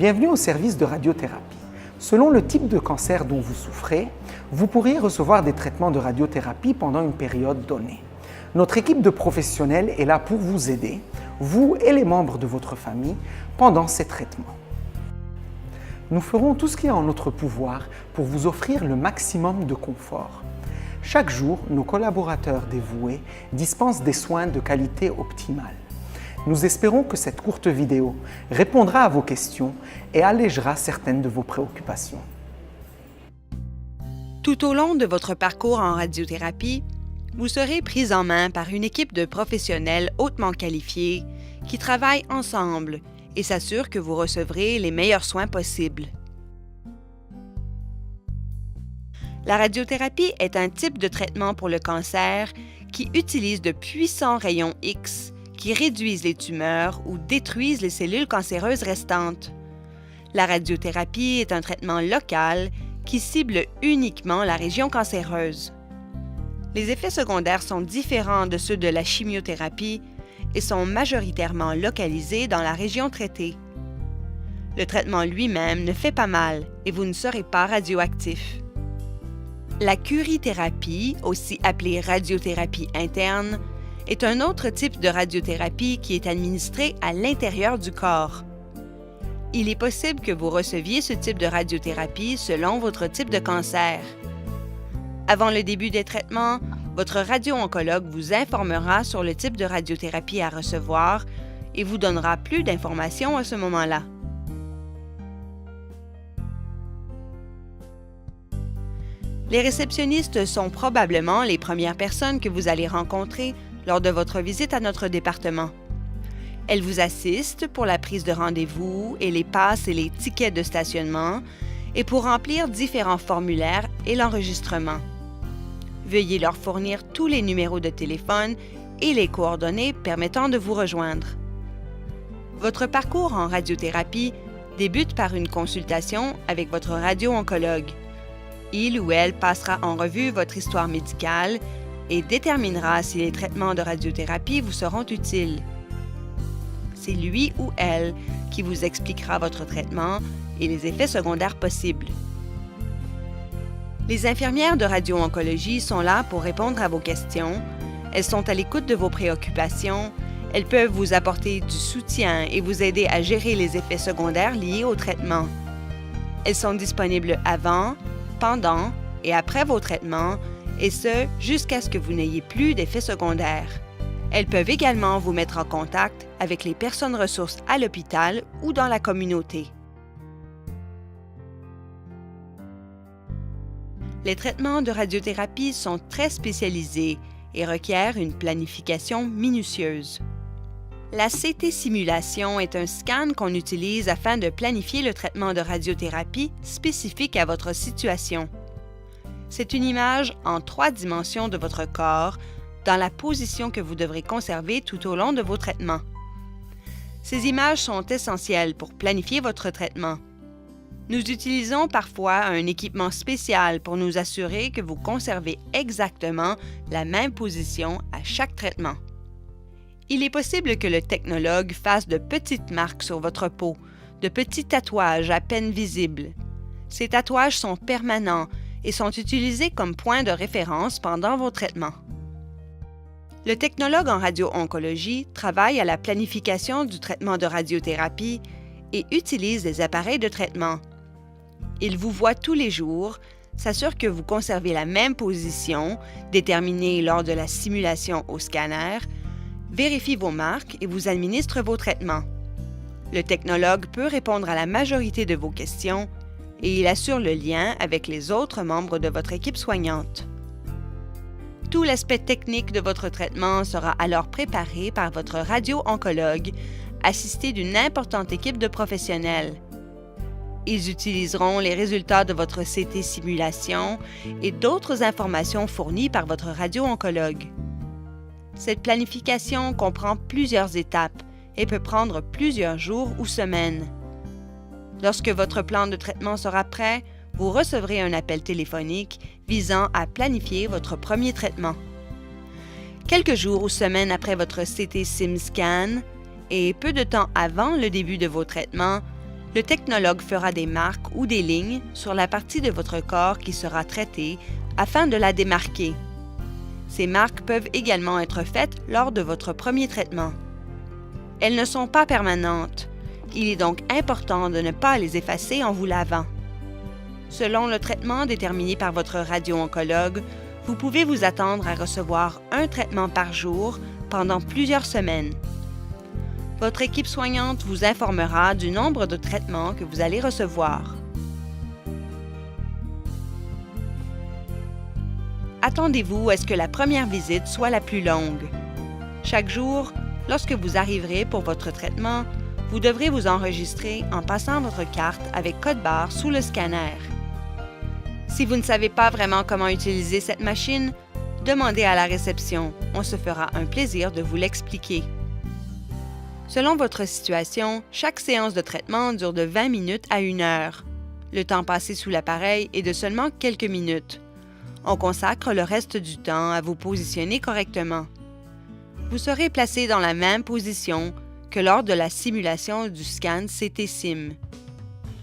Bienvenue au service de radiothérapie. Selon le type de cancer dont vous souffrez, vous pourriez recevoir des traitements de radiothérapie pendant une période donnée. Notre équipe de professionnels est là pour vous aider, vous et les membres de votre famille, pendant ces traitements. Nous ferons tout ce qui est en notre pouvoir pour vous offrir le maximum de confort. Chaque jour, nos collaborateurs dévoués dispensent des soins de qualité optimale. Nous espérons que cette courte vidéo répondra à vos questions et allégera certaines de vos préoccupations. Tout au long de votre parcours en radiothérapie, vous serez pris en main par une équipe de professionnels hautement qualifiés qui travaillent ensemble et s'assurent que vous recevrez les meilleurs soins possibles. La radiothérapie est un type de traitement pour le cancer qui utilise de puissants rayons X qui réduisent les tumeurs ou détruisent les cellules cancéreuses restantes. La radiothérapie est un traitement local qui cible uniquement la région cancéreuse. Les effets secondaires sont différents de ceux de la chimiothérapie et sont majoritairement localisés dans la région traitée. Le traitement lui-même ne fait pas mal et vous ne serez pas radioactif. La curithérapie, aussi appelée radiothérapie interne, est un autre type de radiothérapie qui est administrée à l'intérieur du corps. Il est possible que vous receviez ce type de radiothérapie selon votre type de cancer. Avant le début des traitements, votre radio-oncologue vous informera sur le type de radiothérapie à recevoir et vous donnera plus d'informations à ce moment-là. Les réceptionnistes sont probablement les premières personnes que vous allez rencontrer lors de votre visite à notre département. Elles vous assistent pour la prise de rendez-vous et les passes et les tickets de stationnement et pour remplir différents formulaires et l'enregistrement. Veuillez leur fournir tous les numéros de téléphone et les coordonnées permettant de vous rejoindre. Votre parcours en radiothérapie débute par une consultation avec votre radio-oncologue. Il ou elle passera en revue votre histoire médicale et déterminera si les traitements de radiothérapie vous seront utiles. C'est lui ou elle qui vous expliquera votre traitement et les effets secondaires possibles. Les infirmières de radio-oncologie sont là pour répondre à vos questions. Elles sont à l'écoute de vos préoccupations. Elles peuvent vous apporter du soutien et vous aider à gérer les effets secondaires liés au traitement. Elles sont disponibles avant, pendant et après vos traitements, et ce, jusqu'à ce que vous n'ayez plus d'effets secondaires. Elles peuvent également vous mettre en contact avec les personnes ressources à l'hôpital ou dans la communauté. Les traitements de radiothérapie sont très spécialisés et requièrent une planification minutieuse. La CT-simulation est un scan qu'on utilise afin de planifier le traitement de radiothérapie spécifique à votre situation. C'est une image en 3 dimensions de votre corps, dans la position que vous devrez conserver tout au long de vos traitements. Ces images sont essentielles pour planifier votre traitement. Nous utilisons parfois un équipement spécial pour nous assurer que vous conservez exactement la même position à chaque traitement. Il est possible que le technologue fasse de petites marques sur votre peau, de petits tatouages à peine visibles. Ces tatouages sont permanents et sont utilisés comme point de référence pendant vos traitements. Le technologue en radio-oncologie travaille à la planification du traitement de radiothérapie et utilise des appareils de traitement. Il vous voit tous les jours, s'assure que vous conservez la même position déterminée lors de la simulation au scanner, vérifie vos marques et vous administre vos traitements. Le technologue peut répondre à la majorité de vos questions et il assure le lien avec les autres membres de votre équipe soignante. Tout l'aspect technique de votre traitement sera alors préparé par votre radio-oncologue, assisté d'une importante équipe de professionnels. Ils utiliseront les résultats de votre CT-simulation et d'autres informations fournies par votre radio-oncologue. Cette planification comprend plusieurs étapes et peut prendre plusieurs jours ou semaines. Lorsque votre plan de traitement sera prêt, vous recevrez un appel téléphonique visant à planifier votre premier traitement. Quelques jours ou semaines après votre CT-SIM scan et peu de temps avant le début de vos traitements, Le technologue fera des marques ou des lignes sur la partie de votre corps qui sera traitée afin de la démarquer. Ces marques peuvent également être faites lors de votre premier traitement. Elles ne sont pas permanentes. Il est donc important de ne pas les effacer en vous lavant. Selon le traitement déterminé par votre radio-oncologue, vous pouvez vous attendre à recevoir un traitement par jour pendant plusieurs semaines. Votre équipe soignante vous informera du nombre de traitements que vous allez recevoir. Attendez-vous à ce que la première visite soit la plus longue. Chaque jour, lorsque vous arriverez pour votre traitement, vous devrez vous enregistrer en passant votre carte avec code-barre sous le scanner. Si vous ne savez pas vraiment comment utiliser cette machine, demandez à la réception. On se fera un plaisir de vous l'expliquer. Selon votre situation, chaque séance de traitement dure de 20 minutes à 1 heure. Le temps passé sous l'appareil est de seulement quelques minutes. On consacre le reste du temps à vous positionner correctement. Vous serez placé dans la même position que lors de la simulation du scan CT-SIM.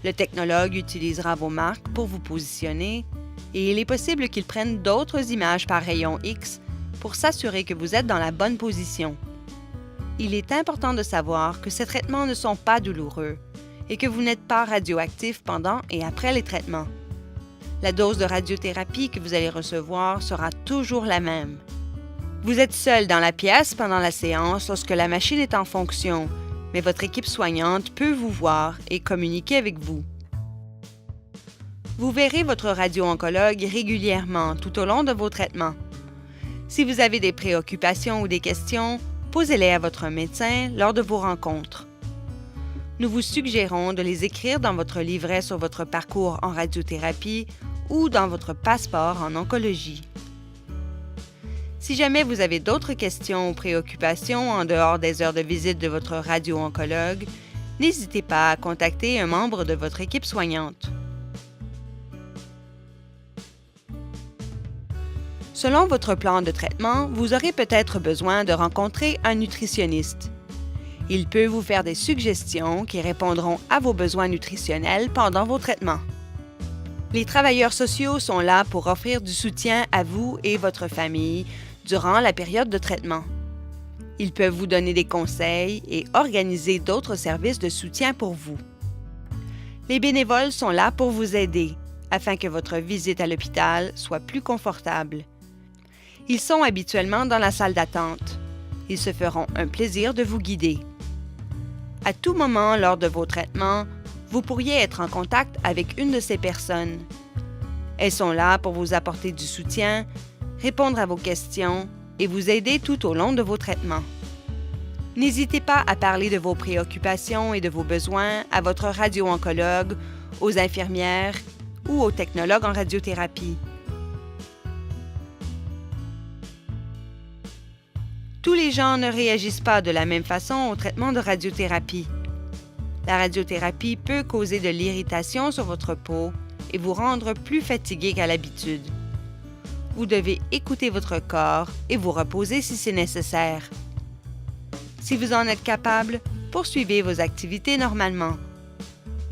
Le technologue utilisera vos marques pour vous positionner et il est possible qu'il prenne d'autres images par rayon X pour s'assurer que vous êtes dans la bonne position. Il est important de savoir que ces traitements ne sont pas douloureux et que vous n'êtes pas radioactif pendant et après les traitements. La dose de radiothérapie que vous allez recevoir sera toujours la même. Vous êtes seul dans la pièce pendant la séance lorsque la machine est en fonction, mais votre équipe soignante peut vous voir et communiquer avec vous. Vous verrez votre radio-oncologue régulièrement tout au long de vos traitements. Si vous avez des préoccupations ou des questions, posez-les à votre médecin lors de vos rencontres. Nous vous suggérons de les écrire dans votre livret sur votre parcours en radiothérapie ou dans votre passeport en oncologie. Si jamais vous avez d'autres questions ou préoccupations en dehors des heures de visite de votre radio-oncologue, n'hésitez pas à contacter un membre de votre équipe soignante. Selon votre plan de traitement, vous aurez peut-être besoin de rencontrer un nutritionniste. Il peut vous faire des suggestions qui répondront à vos besoins nutritionnels pendant vos traitements. Les travailleurs sociaux sont là pour offrir du soutien à vous et votre famille durant la période de traitement. Ils peuvent vous donner des conseils et organiser d'autres services de soutien pour vous. Les bénévoles sont là pour vous aider afin que votre visite à l'hôpital soit plus confortable. Ils sont habituellement dans la salle d'attente. Ils se feront un plaisir de vous guider. À tout moment lors de vos traitements, vous pourriez être en contact avec une de ces personnes. Elles sont là pour vous apporter du soutien, répondre à vos questions et vous aider tout au long de vos traitements. N'hésitez pas à parler de vos préoccupations et de vos besoins à votre radio-oncologue, aux infirmières ou aux technologues en radiothérapie. Tous les gens ne réagissent pas de la même façon au traitement de radiothérapie. La radiothérapie peut causer de l'irritation sur votre peau et vous rendre plus fatigué qu'à l'habitude. Vous devez écouter votre corps et vous reposer si c'est nécessaire. Si vous en êtes capable, poursuivez vos activités normalement.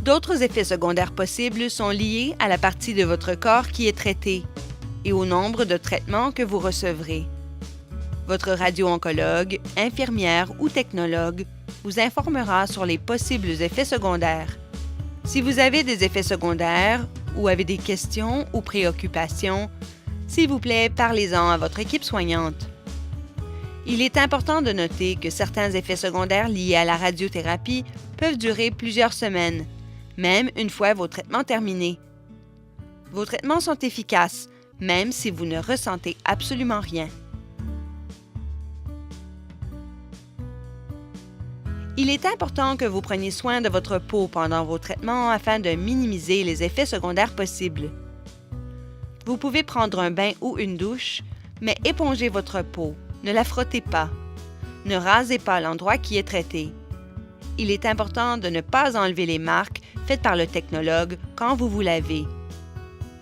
D'autres effets secondaires possibles sont liés à la partie de votre corps qui est traitée et au nombre de traitements que vous recevrez. Votre radio-oncologue, infirmière ou technologue vous informera sur les possibles effets secondaires. Si vous avez des effets secondaires ou avez des questions ou préoccupations, s'il vous plaît, parlez-en à votre équipe soignante. Il est important de noter que certains effets secondaires liés à la radiothérapie peuvent durer plusieurs semaines, même une fois vos traitements terminés. Vos traitements sont efficaces, même si vous ne ressentez absolument rien. Il est important que vous preniez soin de votre peau pendant vos traitements afin de minimiser les effets secondaires possibles. Vous pouvez prendre un bain ou une douche, mais épongez votre peau, ne la frottez pas. Ne rasez pas l'endroit qui est traité. Il est important de ne pas enlever les marques faites par le technologue quand vous vous lavez.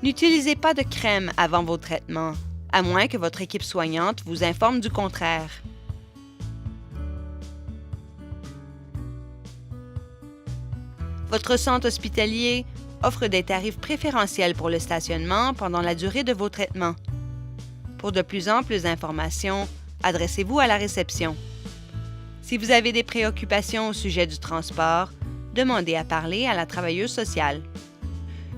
N'utilisez pas de crème avant vos traitements, à moins que votre équipe soignante vous informe du contraire. Votre centre hospitalier offre des tarifs préférentiels pour le stationnement pendant la durée de vos traitements. Pour de plus amples informations, adressez-vous à la réception. Si vous avez des préoccupations au sujet du transport, demandez à parler à la travailleuse sociale.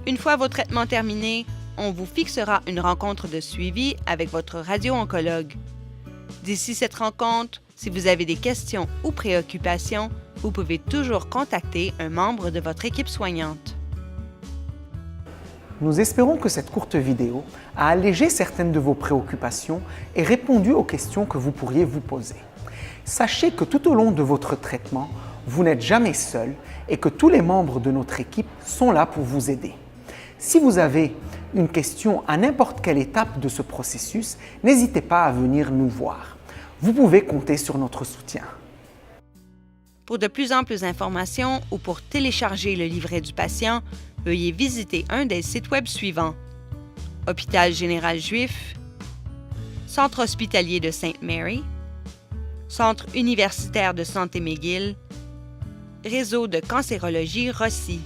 Une fois vos traitements terminés, on vous fixera une rencontre de suivi avec votre radio-oncologue. D'ici cette rencontre, si vous avez des questions ou préoccupations, vous pouvez toujours contacter un membre de votre équipe soignante. Nous espérons que cette courte vidéo a allégé certaines de vos préoccupations et répondu aux questions que vous pourriez vous poser. Sachez que tout au long de votre traitement, vous n'êtes jamais seul et que tous les membres de notre équipe sont là pour vous aider. Si vous avez une question à n'importe quelle étape de ce processus, n'hésitez pas à venir nous voir. Vous pouvez compter sur notre soutien. Pour de plus amples informations ou pour télécharger le livret du patient, veuillez visiter un des sites web suivants: Hôpital général juif, Centre hospitalier de Sainte-Mary, Centre universitaire de santé McGill, Réseau de cancérologie Rossi.